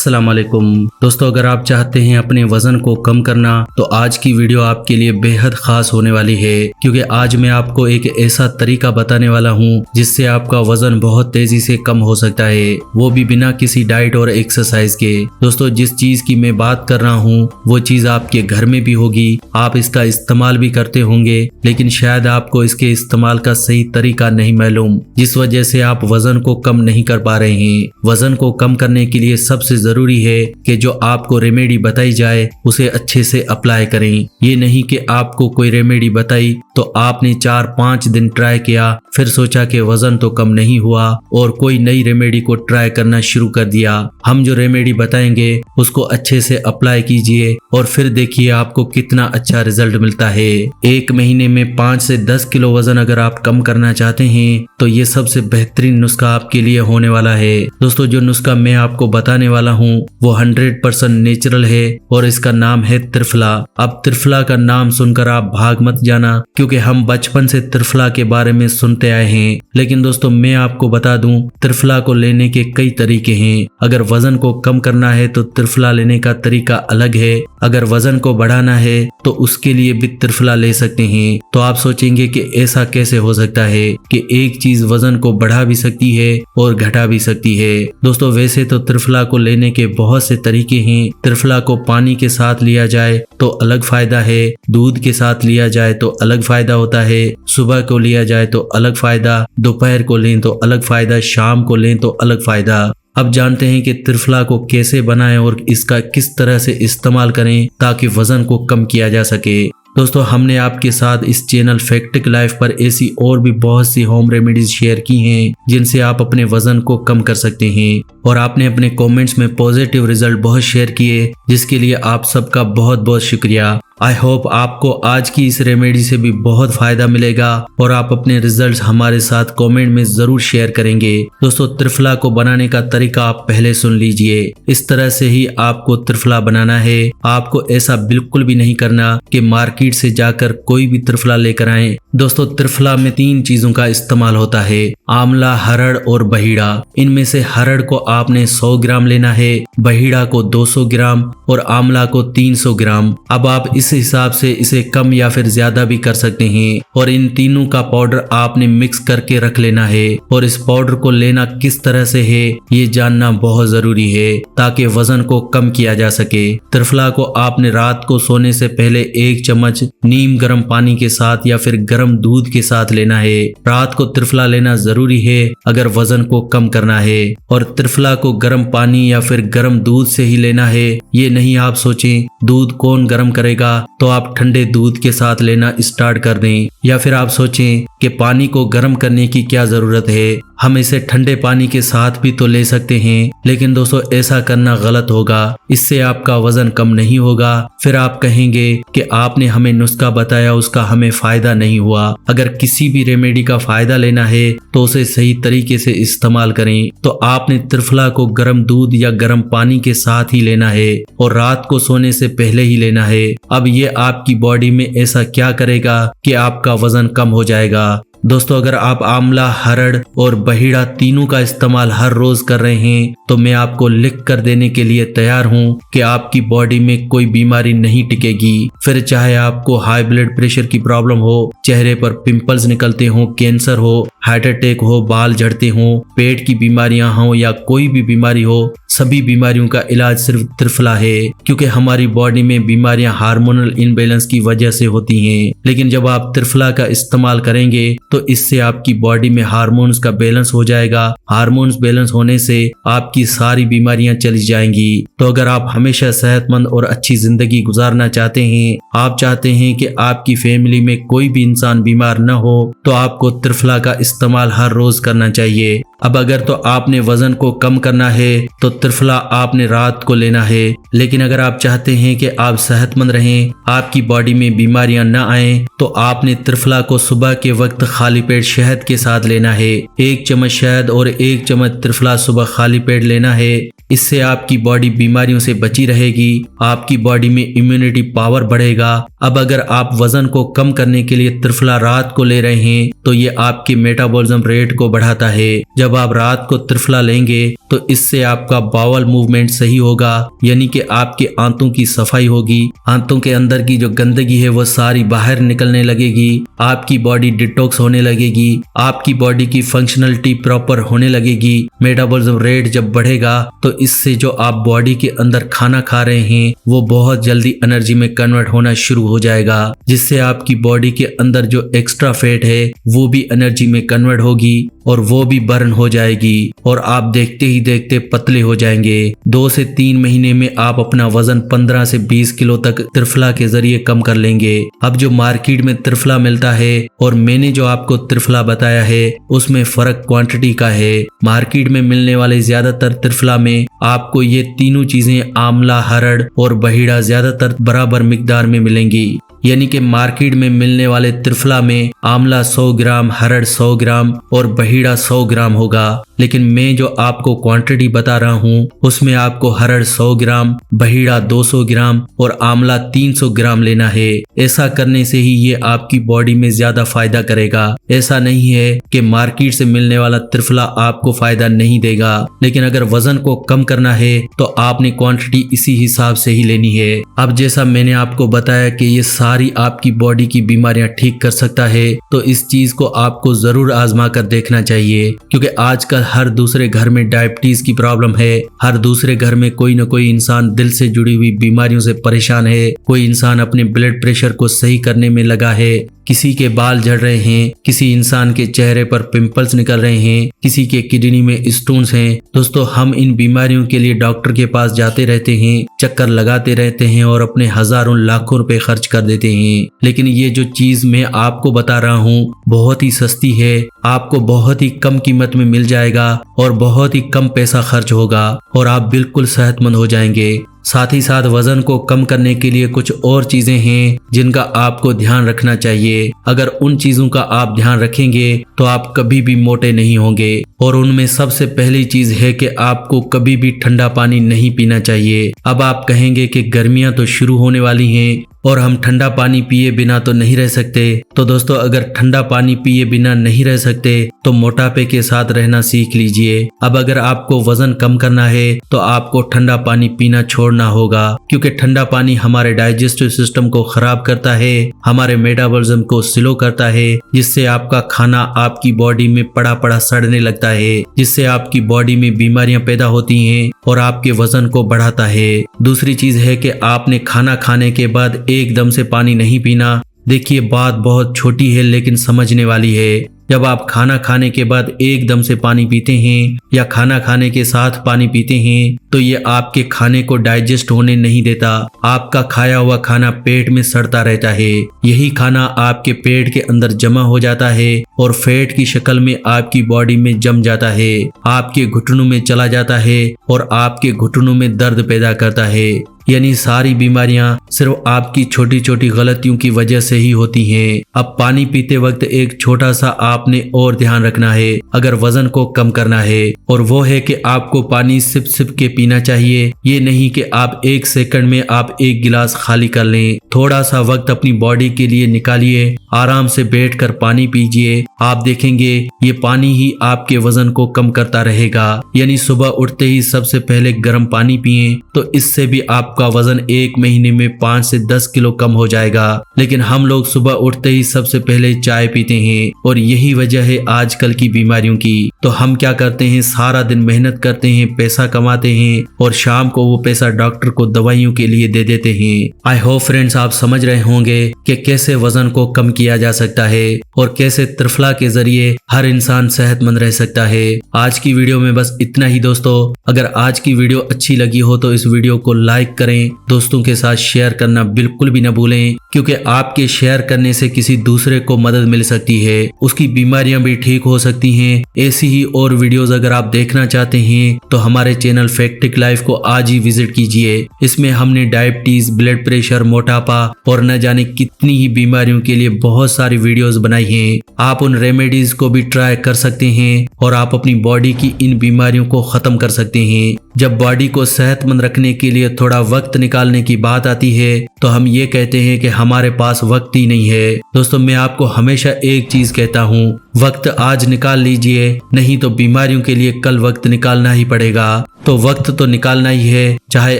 अस्सलाम वालेकुम दोस्तों, अगर आप चाहते हैं अपने वजन को कम करना तो आज की वीडियो आपके लिए बेहद खास होने वाली है, क्योंकि आज मैं आपको एक ऐसा तरीका बताने वाला हूं जिससे आपका वजन बहुत तेजी से कम हो सकता है, वो भी बिना किसी डाइट और एक्सरसाइज के। दोस्तों, जिस चीज की मैं बात कर रहा हूं वो चीज आपके घर में भी होगी, आप इसका इस्तेमाल भी करते होंगे, लेकिन शायद आपको इसके इस्तेमाल का सही तरीका नहीं मालूम, जिस वजह से आप वजन को कम नहीं कर पा रहे हैं। वजन को कम करने के लिए सबसे जरूरी है कि जो आपको रेमेडी बताई जाए उसे अच्छे से अप्लाई करें। ये नहीं कि आपको कोई रेमेडी बताई तो आपने 4-5 दिन ट्राई किया, फिर सोचा कि वजन तो कम नहीं हुआ और कोई नई रेमेडी को ट्राई करना शुरू कर दिया। हम जो रेमेडी बताएंगे उसको अच्छे से अप्लाई कीजिए और फिर देखिए आपको कितना अच्छा रिजल्ट मिलता है। एक महीने में 5 से 10 किलो वजन अगर आप कम करना चाहते हैं तो ये सबसे बेहतरीन नुस्खा आपके लिए होने वाला है। दोस्तों, जो नुस्खा मैं आपको बताने वाला हूँ वो 100% नेचुरल है और इसका नाम है त्रिफला। अब त्रिफला का नाम सुनकर आप भाग मत जाना, क्योंकि हम बचपन से त्रिफला के बारे में सुनते आए हैं। लेकिन दोस्तों, मैं आपको बता दूं, त्रिफला को लेने के कई तरीके हैं। अगर वजन को कम करना है तो त्रिफला लेने का तरीका अलग है, अगर वजन को बढ़ाना है तो उसके लिए भी त्रिफला ले सकते हैं। तो आप सोचेंगे कि ऐसा कैसे हो सकता है कि एक चीज वजन को बढ़ा भी सकती है और घटा भी सकती है। दोस्तों, वैसे तो त्रिफला को लेने के बहुत से तरीके हैं। त्रिफला को पानी के साथ लिया जाए तो अलग फायदा है, दूध के साथ लिया जाए तो अलग फायदा होता है, सुबह को लिया जाए तो अलग फायदा, दोपहर को लें तो अलग फायदा, शाम को लें तो अलग फायदा। अब जानते हैं कि त्रिफला को कैसे बनाएं और इसका किस तरह से इस्तेमाल करें ताकि वजन को कम किया जा सके। दोस्तों, हमने आपके साथ इस चैनल फैक्टिक लाइफ पर ऐसी और भी बहुत सी होम रेमेडीज शेयर की हैं जिनसे आप अपने वजन को कम कर सकते हैं, और आपने अपने कमेंट्स में पॉजिटिव रिजल्ट बहुत शेयर किए, जिसके लिए आप सबका बहुत बहुत शुक्रिया। आई होप आपको आज की इस रेमेडी से भी बहुत फायदा मिलेगा और आप अपने रिजल्ट्स हमारे साथ कमेंट में जरूर शेयर करेंगे। दोस्तों, त्रिफला को बनाने का तरीका आप पहले सुन लीजिए। इस तरह से ही आपको त्रिफला बनाना है। आपको ऐसा बिल्कुल भी नहीं करना कि मार्केट से जाकर कोई भी त्रिफला लेकर आए। दोस्तों, त्रिफला में 3 चीजों का इस्तेमाल होता है, आंवला, हरड़ और बहीड़ा। इनमें से हरड़ को आपने 100 ग्राम लेना है, बहीड़ा को 200 ग्राम और आंवला को 300 ग्राम। अब आप इस हिसाब से इसे कम या फिर ज्यादा भी कर सकते हैं, और इन तीनों का पाउडर आपने मिक्स करके रख लेना है। और इस पाउडर को लेना किस तरह से है ये जानना बहुत जरूरी है ताकि वजन को कम किया जा सके। त्रिफला को आपने रात को सोने से पहले 1 चम्मच नीम गर्म पानी के साथ या फिर गर्म दूध के साथ लेना है। रात को त्रिफला लेना जरूरी है अगर वजन को कम करना है, और त्रिफला को गर्म पानी या फिर गर्म दूध से ही लेना है। ये नहीं आप सोचें दूध कौन गर्म करेगा तो आप ठंडे दूध के साथ लेना स्टार्ट कर दें, या फिर आप सोचें कि पानी को गर्म करने की क्या जरूरत है, हम इसे ठंडे पानी के साथ भी तो ले सकते हैं। लेकिन दोस्तों, ऐसा करना गलत होगा, इससे आपका वजन कम नहीं होगा। फिर आप कहेंगे कि आपने हमें नुस्खा बताया उसका हमें फायदा नहीं हुआ। अगर किसी भी रेमेडी का फायदा लेना है तो उसे सही तरीके से इस्तेमाल करें। तो आपने त्रिफला को गर्म दूध या गर्म पानी के साथ ही लेना है और रात को सोने से पहले ही लेना है। अब ये आपकी बॉडी में ऐसा क्या करेगा कि आपका वजन कम हो जाएगा। दोस्तों, अगर आप आंवला, हरड़ और बहीड़ा तीनों का इस्तेमाल हर रोज कर रहे हैं तो मैं आपको लिख कर देने के लिए तैयार हूं कि आपकी बॉडी में कोई बीमारी नहीं टिकेगी। फिर चाहे आपको हाई ब्लड प्रेशर की प्रॉब्लम हो, चेहरे पर पिंपल्स निकलते हो, कैंसर हो, हार्ट अटैक हो, बाल झड़ते हो, पेट की बीमारियां हो या कोई भी बीमारी हो, सभी बीमारियों का इलाज सिर्फ त्रिफला है। क्योंकि हमारी बॉडी में बीमारियां हार्मोनल इनबैलेंस की वजह से होती हैं, लेकिन जब आप त्रिफला का इस्तेमाल करेंगे तो इससे आपकी बॉडी में हार्मोन्स का बैलेंस हो जाएगा। हार्मोन्स बैलेंस होने से आपकी सारी बीमारियां चली जाएंगी। तो अगर आप हमेशा सेहतमंद और अच्छी जिंदगी गुजारना चाहते हैं, आप चाहते हैं कि आपकी फैमिली में कोई भी इंसान बीमार न हो, तो आपको त्रिफला का इस्तेमाल हर रोज करना चाहिए। अब अगर तो आपने वजन को कम करना है तो त्रिफला आपने रात को लेना है, लेकिन अगर आप चाहते हैं कि आप सेहतमंद रहें, आपकी बॉडी में बीमारियां न आए, तो आपने त्रिफला को सुबह के वक्त खाली पेट शहद के साथ लेना है। 1 चम्मच शहद और 1 चम्मच त्रिफला सुबह खाली पेट लेना है। इससे आपकी बॉडी बीमारियों से बची रहेगी, आपकी बॉडी में इम्यूनिटी पावर बढ़ेगा। अब अगर आप वजन को कम करने के लिए त्रिफला रात को ले रहे हैं तो ये आपके मेटाबॉलिज्म रेट को बढ़ाता है। जब आप रात को त्रिफला लेंगे तो इससे आपका बावल मूवमेंट सही होगा, यानी कि आपके आंतों की सफाई होगी। आंतों के अंदर की जो गंदगी है वो सारी बाहर निकलने लगेगी, आपकी बॉडी डिटॉक्स होने लगेगी, आपकी बॉडी की फंक्शनलिटी प्रॉपर होने लगेगी। मेटाबॉलिज्म रेट जब बढ़ेगा तो इससे जो आप बॉडी के अंदर खाना खा रहे हैं वो बहुत जल्दी एनर्जी में कन्वर्ट होना शुरू हो जाएगा, जिससे आपकी बॉडी के अंदर जो एक्स्ट्रा फैट है वो भी एनर्जी में कन्वर्ट होगी और वो भी बर्न हो जाएगी और आप देखते ही देखते पतले हो जाएंगे। 2 से 3 महीने में आप अपना वजन 15 से 20 किलो तक त्रिफला के जरिए कम कर लेंगे। अब जो मार्केट में त्रिफला मिलता है और मैंने जो आपको त्रिफला बताया है उसमें फर्क क्वांटिटी का है। मार्केट में मिलने वाले ज्यादातर त्रिफला में आपको ये तीनों चीजें आंवला, हरड़ और बहीड़ा ज्यादातर बराबर मिकदार में मिलेंगी, यानी कि मार्केट में मिलने वाले त्रिफला में आंवला 100 ग्राम, हरड़ 100 ग्राम और बहीड़ा 100 ग्राम होगा। लेकिन मैं जो आपको क्वांटिटी बता रहा हूँ उसमें आपको हरड़ 100 ग्राम, बहीड़ा 200 ग्राम और आंवला 300 ग्राम लेना है। ऐसा करने से ही ये आपकी बॉडी में ज्यादा फायदा करेगा। ऐसा नहीं है कि मार्केट से मिलने वाला त्रिफला आपको फायदा नहीं देगा, लेकिन अगर वजन को कम करना है तो आपने क्वांटिटी इसी हिसाब से ही लेनी है। अब जैसा मैंने आपको बताया कि ये सारी आपकी बॉडी की बीमारियां ठीक कर सकता है, तो इस चीज को आपको जरूर आजमा कर देखना चाहिए, क्योंकि आजकल हर दूसरे घर में डायबिटीज की प्रॉब्लम है। हर दूसरे घर में कोई न कोई इंसान दिल से जुड़ी हुई बीमारियों से परेशान है। कोई इंसान अपने ब्लड प्रेशर को सही करने में लगा है, किसी के बाल झड़ रहे हैं, किसी इंसान के चेहरे पर पिंपल्स निकल रहे हैं, किसी के किडनी में स्टोन्स हैं। दोस्तों, हम इन बीमारियों के लिए डॉक्टर के पास जाते रहते हैं, चक्कर लगाते रहते हैं और अपने हजारों लाखों रुपए खर्च कर देते हैं। लेकिन ये जो चीज मैं आपको बता रहा हूँ बहुत ही सस्ती है, आपको बहुत ही कम कीमत में मिल जाएगा और बहुत ही कम पैसा खर्च होगा और आप बिल्कुल सेहतमंद हो जाएंगे। साथ ही साथ वजन को कम करने के लिए कुछ और चीजें हैं जिनका आपको ध्यान रखना चाहिए। अगर उन चीजों का आप ध्यान रखेंगे तो आप कभी भी मोटे नहीं होंगे। और उनमें सबसे पहली चीज है कि आपको कभी भी ठंडा पानी नहीं पीना चाहिए। अब आप कहेंगे कि गर्मियां तो शुरू होने वाली हैं और हम ठंडा पानी पिए बिना तो नहीं रह सकते। तो दोस्तों, अगर ठंडा पानी पिए बिना नहीं रह सकते तो मोटापे के साथ रहना सीख लीजिए। अब अगर आपको वजन कम करना है तो आपको ठंडा पानी पीना छोड़ना होगा, क्योंकि ठंडा पानी हमारे डाइजेस्टिव सिस्टम को खराब करता है, हमारे मेटाबॉलिज्म को स्लो करता है, जिससे आपका खाना आपकी बॉडी में पड़ा पड़ा सड़ने लगता है, जिससे आपकी बॉडी में बीमारियां पैदा होती हैं और आपके वजन को बढ़ाता है। दूसरी चीज है कि आपने खाना खाने के बाद एकदम से पानी नहीं पीना। देखिए, बात बहुत छोटी है लेकिन समझने वाली है। जब आप खाना खाने के बाद एकदम से पानी पीते हैं या खाना खाने के साथ पानी पीते हैं तो ये आपके खाने को डाइजेस्ट होने नहीं देता। आपका खाया हुआ खाना पेट में सड़ता रहता है। यही खाना आपके पेट के अंदर जमा हो जाता है और फैट की शक्ल में आपकी बॉडी में जम जाता है, आपके घुटनों में चला जाता है और आपके घुटनों में दर्द पैदा करता है। यानी सारी बीमारियां सिर्फ आपकी छोटी छोटी गलतियों की वजह से ही होती हैं। अब पानी पीते वक्त एक छोटा सा आपने और ध्यान रखना है अगर वजन को कम करना है, और वो है कि आपको पानी सिप सिप के पीना चाहिए। ये नहीं कि आप 1 सेकंड में आप 1 गिलास खाली कर लें। थोड़ा सा वक्त अपनी बॉडी के लिए निकालिए, आराम से बैठकर पानी पीजिए। आप देखेंगे ये पानी ही आपके वजन को कम करता रहेगा। यानी सुबह उठते ही सबसे पहले गर्म पानी पिएं, तो इससे भी आपका वजन 1 महीने में 5 से 10 किलो कम हो जाएगा। लेकिन हम लोग सुबह उठते ही सबसे पहले चाय पीते हैं और यही वजह है आजकल की बीमारियों की। तो हम क्या करते हैं, सारा दिन मेहनत करते हैं, पैसा कमाते हैं और शाम को वो पैसा डॉक्टर को दवाइयों के लिए दे देते हैं। आई होप फ्रेंड्स आप समझ रहे होंगे कि कैसे वजन को कम किया जा सकता है और कैसे त्रिफला के जरिए हर इंसान सेहतमंद रह सकता है। आज की वीडियो में बस इतना ही दोस्तों। अगर आज की वीडियो अच्छी लगी हो तो इस वीडियो को लाइक करें, दोस्तों के साथ शेयर करना बिल्कुल भी न भूलें, क्योंकि आपके शेयर करने से किसी दूसरे को मदद मिल सकती है, उसकी बीमारियां भी ठीक हो सकती हैं। ऐसी ही और वीडियोस अगर आप देखना चाहते हैं तो हमारे चैनल फैक्टिक लाइफ को आज ही विजिट कीजिए। इसमें हमने डायबिटीज, ब्लड प्रेशर, मोटापा और न जाने कितनी ही बीमारियों के लिए बहुत सारी वीडियोस बनाई हैं। आप उन रेमेडीज को भी ट्राई कर सकते हैं और आप अपनी बॉडी की इन बीमारियों को खत्म कर सकते हैं। जब बॉडी को सेहतमंद रखने के लिए थोड़ा वक्त निकालने की बात आती है तो हम ये कहते हैं कि हमारे पास वक्त ही नहीं है। दोस्तों मैं आपको हमेशा एक चीज कहता हूँ, वक्त आज निकाल लीजिए, नहीं तो बीमारियों के लिए कल वक्त निकालना ही पड़ेगा। तो वक्त तो निकालना ही है, चाहे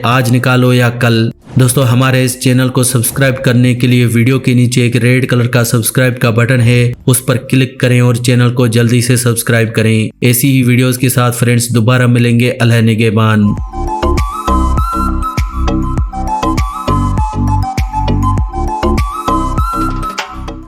आज निकालो या कल। दोस्तों हमारे इस चैनल को सब्सक्राइब करने के लिए वीडियो के नीचे एक रेड कलर का सब्सक्राइब का बटन है, उस पर क्लिक करें और चैनल को जल्दी से सब्सक्राइब करें। ऐसी ही वीडियोस के साथ फ्रेंड्स दोबारा मिलेंगे। अल्लाह निगहबान।